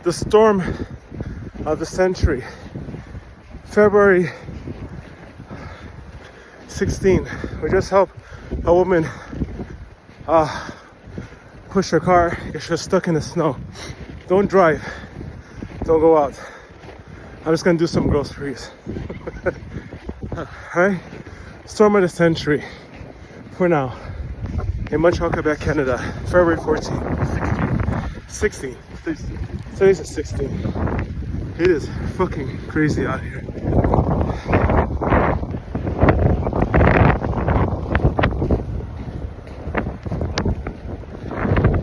the storm of the century. February 16. We just helped a woman push her car because she was stuck in the snow. Don't drive. Don't go out. I'm just gonna do some groceries. Alright? Storm of the century. For now. In Montreal, Quebec, Canada. February 14. 16. Today's the 16. It is fucking crazy out here.